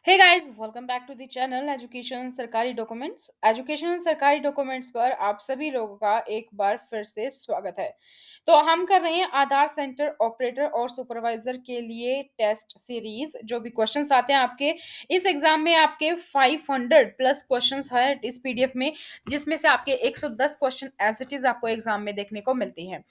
Hey guys welcome back to the channel education Sarkari documents. Education Sarkari documents पर आप सभी लोगों का एक बार फिर से स्वागत है। तो हम कर रहे हैं आधार सेंटर ऑपरेटर और सुपरवाइजर के लिए टेस्ट सीरीज। जो भी क्वेश्चंस आते हैं आपके इस एग्जाम में, आपके 500 प्लस क्वेश्चंस है इस पीडीएफ में, जिसमें से आपके 110 क्वेश्चन एज इट इज आपको एग्जाम में देखने को मिलती हैं।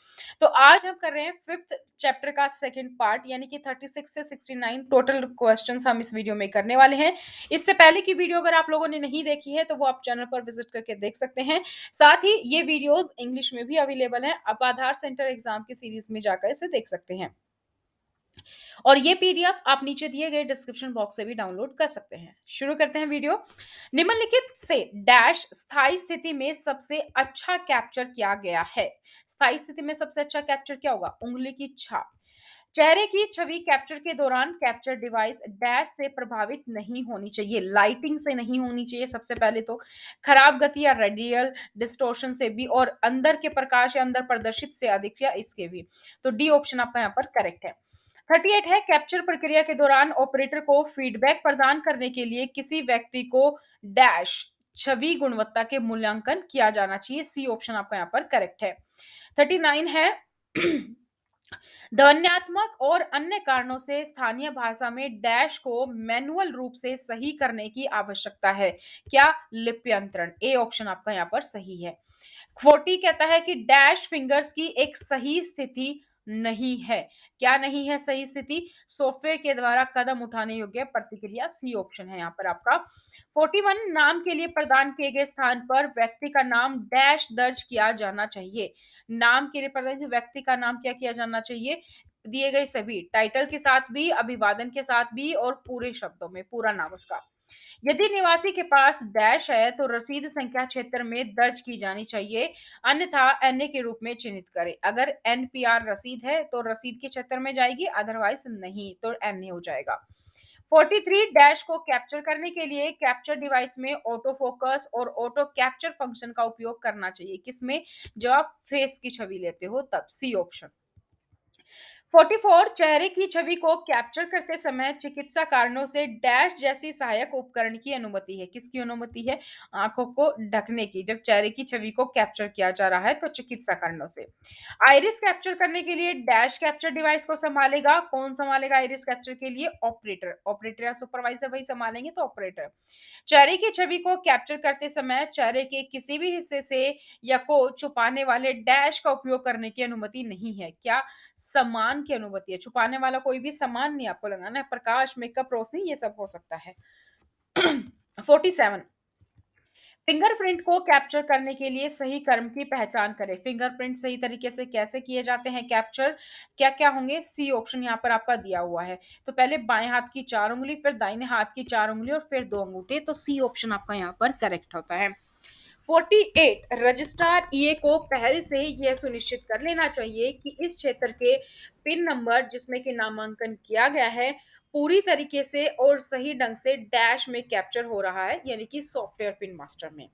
तो आज हम कर रहे हैं फिफ्थ चैप्टर का सेकंड पार्ट, यानी कि 36 से 69 टोटल क्वेश्चंस हम इस वीडियो में करने वाले हैं। इससे पहले की वीडियो अगर आप लोगों ने नहीं देखी है तो वो आप चैनल पर विजिट करके देख सकते हैं। साथ ही ये वीडियोस इंग्लिश में भी अवेलेबल हैं, आप आधार सेंटर एग्जाम की सीरीज में जाकर इसे देख सकते हैं। और ये पीडीएफ आप नीचे दिए गए डिस्क्रिप्शन बॉक्स से भी डाउनलोड कर सकते हैं। शुरू करते हैं वीडियो। निम्नलिखित से डैश स्थायी स्थिति में सबसे अच्छा कैप्चर किया गया है। स्थायी स्थिति में सबसे अच्छा कैप्चर क्या होगा? उंगली की छाप। चेहरे की छवि कैप्चर के दौरान कैप्चर डिवाइस डैश से प्रभावित नहीं होनी चाहिए, लाइटिंग से नहीं होनी चाहिए सबसे पहले तो, खराब गति या रेडियल डिस्टोर्शन से भी, और अंदर के प्रकाश या अंदर प्रदर्शित से अधिक या इसके भी। तो डी ऑप्शन आपका यहाँ पर करेक्ट है। 38 है कैप्चर प्रक्रिया के दौरान ऑपरेटर को फीडबैक प्रदान करने के लिए किसी व्यक्ति को डैश छवि गुणवत्ता के मूल्यांकन किया जाना चाहिए। सी ऑप्शन आपका यहाँ पर करेक्ट है। 39 है ध्वन्यात्मक और अन्य कारणों से स्थानीय भाषा में डैश को मैनुअल रूप से सही करने की आवश्यकता है। क्या? लिप्यंतरण। ए ऑप्शन आपका यहाँ पर सही है। 40 कहता है कि डैश फिंगर्स की एक सही स्थिति नहीं है। क्या नहीं है सही स्थिति? सॉफ्टवेयर के द्वारा कदम उठाने योग्य प्रतिक्रिया। सी ऑप्शन है यहाँ पर आपका। 41 नाम के लिए प्रदान किए गए स्थान पर व्यक्ति का नाम डैश दर्ज किया जाना चाहिए। नाम के लिए प्रदान व्यक्ति का नाम क्या किया जाना चाहिए? दिए गए सभी टाइटल के साथ भी, अभिवादन के साथ भी, और पूरे शब्दों में पूरा नाम उसका। यदि निवासी के पास डैश है तो रसीद संख्या क्षेत्र में दर्ज की जानी चाहिए, अन्यथा एनए के रूप में चिन्हित करें। अगर एनपीआर रसीद है तो रसीद के क्षेत्र में जाएगी, अदरवाइज नहीं तो एनए हो जाएगा। 43 डैश को कैप्चर करने के लिए कैप्चर डिवाइस में ऑटो फोकस और ऑटो कैप्चर फंक्शन का उपयोग करना चाहिए। किसमें? जब आप फेस की छवि लेते हो तब। C option. 44 चेहरे की छवि को कैप्चर करते समय चिकित्सा कारणों से डैश जैसी सहायक उपकरण की अनुमति है। किसकी अनुमति है? आंखों को ढकने की, जब चेहरे की छवि को कैप्चर किया जा रहा है तो चिकित्सा कारणों से। आइरिस कैप्चर करने के लिए डैश कैप्चर डिवाइस को संभालेगा कौन? संभालेगा आइरिस कैप्चर के लिए? ऑपरेटर। ऑपरेटर या सुपरवाइजर वही संभालेंगे, तो ऑपरेटर। चेहरे की छवि को कैप्चर करते समय चेहरे के किसी भी हिस्से से या को छुपाने वाले डैश का उपयोग करने की अनुमति नहीं है। क्या? सामान की अनुमति है। छुपाने वाला कोई भी सामान नहीं आपको लगाना है, प्रकाश, मेकअप, रोशनी, ये सब हो सकता है। 47 फिंगरप्रिंट को कैप्चर करने के लिए सही क्रम की पहचान करें। फिंगरप्रिंट सही तरीके से कैसे किए जाते हैं कैप्चर? क्या क्या होंगे? सी ऑप्शन यहाँ पर आपका दिया हुआ है। तो पहले बाएं हाथ की 4 उंगली, फिर दाहिने हाथ की 4 उंगली, और फिर 2 अंगूठे। तो सी ऑप्शन आपका यहाँ पर करेक्ट होता है। 48 रजिस्ट्रार ईए को पहले से यह सुनिश्चित कर लेना चाहिए कि इस क्षेत्र के पिन नंबर जिसमें कि नामांकन किया गया है पूरी तरीके से और सही ढंग से डैश में कैप्चर हो रहा है, यानी कि सॉफ्टवेयर पिन मास्टर में।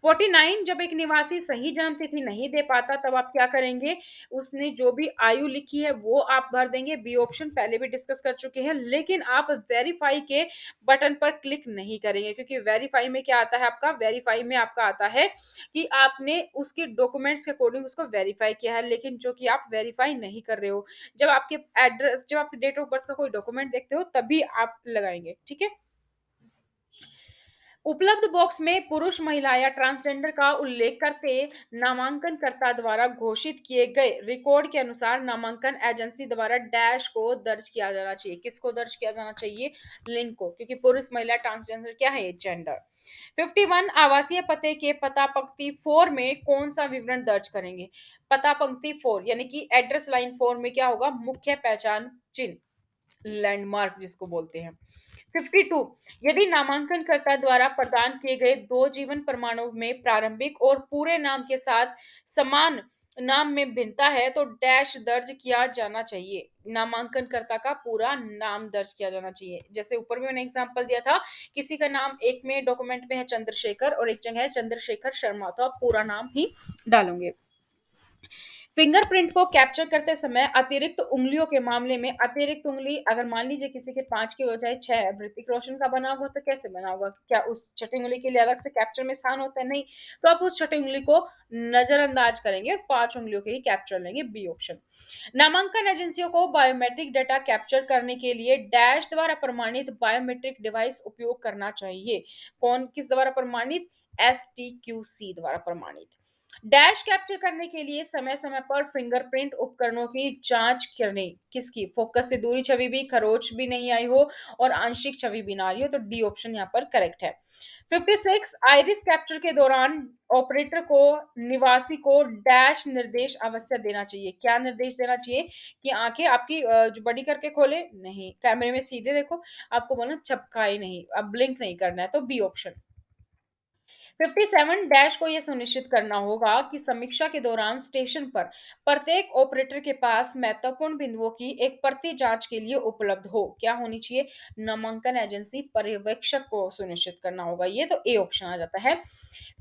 49 जब एक निवासी सही जन्म तिथि नहीं दे पाता तब आप क्या करेंगे? उसने जो भी आयु लिखी है वो आप भर देंगे। बी ऑप्शन पहले भी डिस्कस कर चुके हैं, लेकिन आप वेरीफाई के बटन पर क्लिक नहीं करेंगे, क्योंकि वेरीफाई में क्या आता है आपका? वेरीफाई में आपका आता है कि आपने उसके डॉक्यूमेंट्स के अकॉर्डिंग उसको वेरीफाई किया है, लेकिन जो कि आप वेरीफाई नहीं कर रहे हो। जब आपके एड्रेस, जब आप डेट ऑफ बर्थ का कोई डॉक्यूमेंट देखते हो तभी आप लगाएंगे। ठीक है। उपलब्ध बॉक्स में पुरुष, महिला या ट्रांसजेंडर का उल्लेख करते नामांकनकर्ता द्वारा घोषित किए गए रिकॉर्ड के अनुसार नामांकन एजेंसी द्वारा डैश को दर्ज किया जाना चाहिए। किसको दर्ज किया जाना चाहिए? लिंग को, क्योंकि पुरुष, महिला, ट्रांसजेंडर क्या है? ये जेंडर। 51 आवासीय पते के पता पंक्ति 4 में कौन सा विवरण दर्ज करेंगे? पता पंक्ति 4 यानी कि एड्रेस लाइन 4 में क्या होगा? मुख्य पहचान चिन्ह, लैंडमार्क जिसको बोलते हैं। 52 यदि नामांकनकर्ता द्वारा प्रदान किए गए दो जीवन प्रमाणों में प्रारंभिक और पूरे नाम के साथ समान नाम में भिन्नता है तो डैश दर्ज किया जाना चाहिए। नामांकनकर्ता का पूरा नाम दर्ज किया जाना चाहिए। जैसे ऊपर भी मैंने एग्जांपल दिया था, किसी का नाम एक में डॉक्यूमेंट में है चंद्रशेखर और एक जगह है चंद्रशेखर शर्मा, तो आप पूरा नाम ही डालोगे। फिंगरप्रिंट को कैप्चर करते समय अतिरिक्त उंगलियों के मामले में अतिरिक्त उंगली अगर मान लीजिए किसी के 5 की बजाय 6 है, ऋतिक रोशन का बना होगा तो कैसे बना होगा? क्या उस छठी उंगली के लिए अलग से कैप्चर में स्थान होता है? नहीं। तो आप उस छठी उंगली को नज़रअंदाज करेंगे और 5 उंगलियों के ही कैप्चर लेंगे, बी ऑप्शन। नामांकन एजेंसियों को बायोमेट्रिक डेटा कैप्चर करने के लिए डैश द्वारा प्रमाणित बायोमेट्रिक डिवाइस उपयोग करना चाहिए। कौन किस द्वारा प्रमाणित? एसटीक्यूसी द्वारा प्रमाणित। डैश कैप्चर करने के लिए समय-समय पर फिंगरप्रिंट उपकरणों की जांच करें। किसकी? फोकस से दूरी छवि भी, खरोंच भी नहीं आई हो और आंशिक छवि भी ना आ रही हो, तो डी ऑप्शन यहाँ पर करेक्ट है। 56 आइरिस कैप्चर के दौरान ऑपरेटर को निवासी को डैश निर्देश अवश्य देना चाहिए। क्या निर्देश देना चाहिए? कि आंखें आपकी जो बड़ी करके खोले? नहीं। कैमरे में सीधे देखो, आपको बोलना झपकाए नहीं, अब ब्लिंक नहीं करना है, तो बी ऑप्शन। 57 डैश को यह सुनिश्चित करना होगा कि समीक्षा के दौरान स्टेशन पर प्रत्येक ऑपरेटर के पास महत्वपूर्ण बिंदुओं की एक प्रति जांच के लिए उपलब्ध हो। क्या होनी चाहिए? नामांकन एजेंसी पर्यवेक्षक को सुनिश्चित करना होगा। ये तो ए ऑप्शन आ जाता है।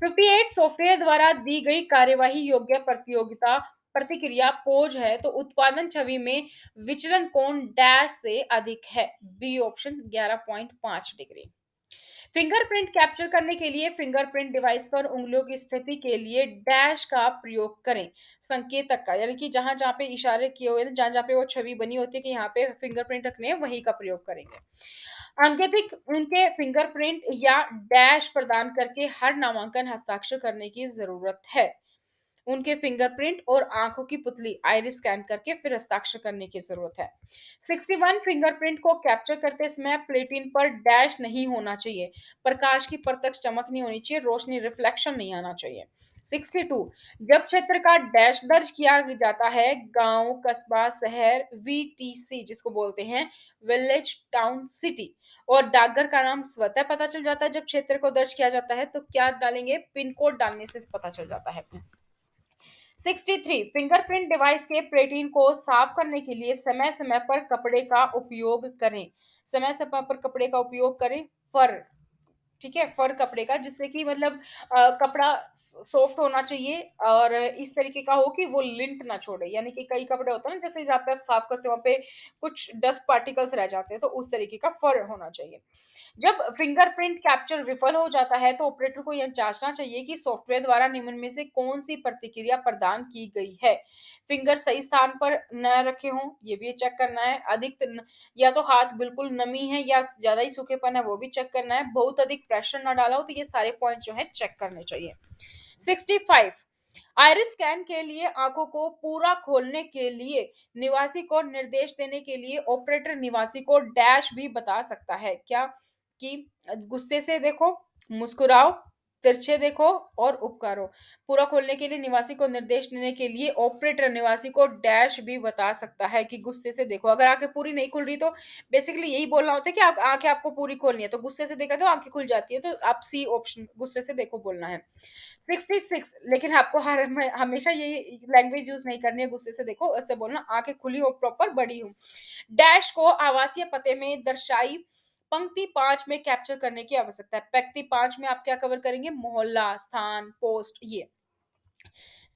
58 सॉफ्टवेयर द्वारा दी गई कार्यवाही योग्य प्रतियोगिता प्रतिक्रिया पोज है तो उत्पादन छवि में विचलन कोण डैश से अधिक है। B option 11.5 degree. Fingerprint capture करने के लिए फिंगरप्रिंट डिवाइस पर उंगलियों की स्थिति के लिए डैश का प्रयोग करें। संकेतक का यानी कि जहां जहां पे इशारे किए हुए हैं, जहां जहां पे वो छवि बनी होती है कि यहाँ पे फिंगरप्रिंट रखने हैं, वही का प्रयोग करेंगे। अंकेतिक उनके फिंगरप्रिंट या डैश प्रदान करके हर नामांकन हस्ताक्षर करने की जरूरत है। उनके फिंगरप्रिंट और आंखों की पुतली आइरिस स्कैन करके फिर हस्ताक्षर करने की जरूरत है। 61 फिंगरप्रिंट को कैप्चर करते समय प्लेटिन पर डैश नहीं होना चाहिए। प्रकाश की प्रत्यक्ष चमक नहीं होनी चाहिए, रोशनी रिफ्लेक्शन नहीं आना चाहिए। 62 जब क्षेत्र का डैश दर्ज किया जाता है, गांव, कस्बा, शहर, वीटीसी जिसको बोलते हैं, विलेज, टाउन, सिटी, और डाकघर का नाम स्वतः पता चल जाता है। जब क्षेत्र को दर्ज किया जाता है तो क्या डालेंगे? पिन कोड डालने से पता चल जाता है। 63 फिंगरप्रिंट डिवाइस के प्लेटिन को साफ करने के लिए समय समय पर कपड़े का उपयोग करें। समय समय पर कपड़े का उपयोग करें। फर, ठीक है, फर कपड़े का, जिससे कि मतलब कपड़ा सॉफ्ट होना चाहिए और इस तरीके का हो कि वो लिंट ना छोड़े। यानी कि कई कपड़े होते हैं ना, जैसे जहाँ पे आप साफ करते हो वहाँ पे कुछ डस्ट पार्टिकल्स रह जाते हैं, तो उस तरीके का फर होना चाहिए। जब फिंगरप्रिंट कैप्चर विफल हो जाता है तो ऑपरेटर को यह जांचना चाहिए कि सॉफ्टवेयर द्वारा निम्न में से कौन सी प्रतिक्रिया प्रदान की गई है। फिंगर सही स्थान पर न रखे हों, ये भी चेक करना है। या तो हाथ बिल्कुल नमी है या ज्यादा ही सूखेपन है, वो भी चेक करना है। बहुत अधिक प्रेशर ना डाला हो, तो ये सारे पॉइंट्स जो है चेक करने चाहिए। 65 आइरिस स्कैन के लिए आंखों को पूरा खोलने के लिए निवासी को निर्देश देने के लिए ऑपरेटर निवासी को डैश भी बता सकता है। क्या? कि गुस्से से देखो, मुस्कुराओ, तिरछे देखो और उपकारो। पूरा खोलने के लिए निवासी को निर्देश देने के लिए ऑपरेटर निवासी को डैश भी बता सकता है कि गुस्से से देखो। अगर आंखें पूरी नहीं खुल रही तो बेसिकली यही बोलना होता है कि आंखें आपको पूरी खोलनी है, तो गुस्से से देखा तो आंखें खुल जाती है, तो आप सी ऑप्शन गुस्से से देखो बोलना है। 66 लेकिन आपको हमेशा यही लैंग्वेज यूज नहीं करनी है, गुस्से से देखो, उससे बोलना आंखें खुली हो, प्रॉपर बड़ी हो। डैश को आवासीय पते में दर्शाई पंक्ति 5 में कैप्चर करने की आवश्यकता है। पंक्ति 5 में आप क्या कवर करेंगे? मोहल्ला, स्थान, पोस्ट, ये।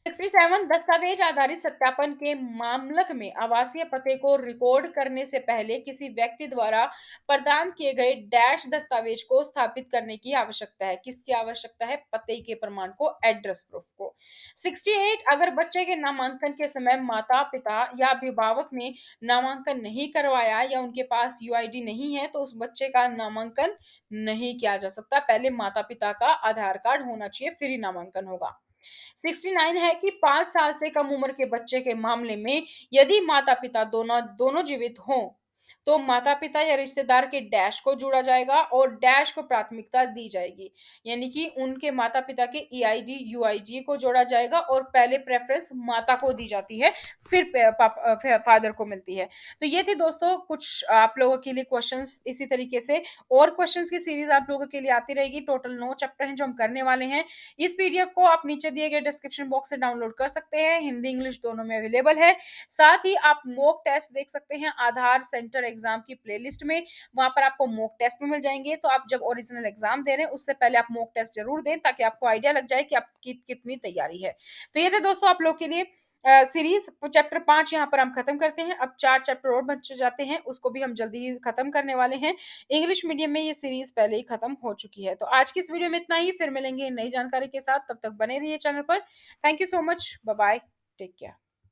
67 दस्तावेज आधारित सत्यापन के मामलक में आवासीय पते को रिकॉर्ड करने से पहले किसी व्यक्ति द्वारा प्रदान किए गए डैश दस्तावेज को स्थापित करने की आवश्यकता है। किसकी आवश्यकता है? पते के प्रमाण को, एड्रेस प्रूफ को। 68 अगर बच्चे के नामांकन के समय माता पिता या अभिभावक ने नामांकन नहीं करवाया या उनके पास यूआईडी नहीं है, तो उस बच्चे का नामांकन नहीं किया जा सकता। पहले माता पिता का आधार कार्ड होना चाहिए, फिर ही नामांकन होगा। 69 है कि 5 साल से कम उम्र के बच्चे के मामले में यदि माता-पिता दोनों दोनों जीवित हों, तो माता-पिता या रिश्तेदार के डैश को जोड़ा जाएगा और डैश को प्राथमिकता दी जाएगी। यानी कि उनके माता-पिता के ईआईडी, यूआईडी को जोड़ा जाएगा और पहले प्रेफ़रेंस माता को दी जाती है, फिर फादर को मिलती है। तो ये थे दोस्तों कुछ आप लोगों के लिए क्वेश्चंस। इसी तरीके से और क्वेश्चंस की सीरीज़ आप लोगों के लिए आती रहेगी। टोटल 9 चैप्टर हैं जो हम करने वाले हैं। इस पीडीएफ को आप नीचे दिए गए डिस्क्रिप्शन बॉक्स से डाउनलोड कर सकते हैं। हिंदी, इंग्लिश दोनों में अवेलेबल है। साथ ही आप मॉक टेस्ट देख सकते हैं। आधार सेंटर इंटर एग्ज़ाम की प्लेलिस्ट में, वहाँ पर आपको मॉक टेस्ट भी मिल जाएँगे, तो आप जब ओरिजिनल एग्ज़ाम दे रहे हैं, उससे पहले आप मॉक टेस्ट ज़रूर दें, ताकि आपको आइडिया लग जाए कि आपकी कितनी तैयारी है। तो ये थे दोस्तों आप लोग के लिए सीरीज़ चैप्टर 5 यहाँ पर हम खत्म करते हैं। अब 4 चैप्टर और बच जाते हैं, उसको भी हम जल्दी ही खत्म करने वाले हैं। इंग्लिश मीडियम में ये सीरीज़ पहले ही खत्म हो चुकी है। तो आज की इस वीडियो में इतना ही, फिर मिलेंगे नई जानकारी के साथ, तब तक बने रहिए चैनल पर। Thank you so much, bye bye, take care.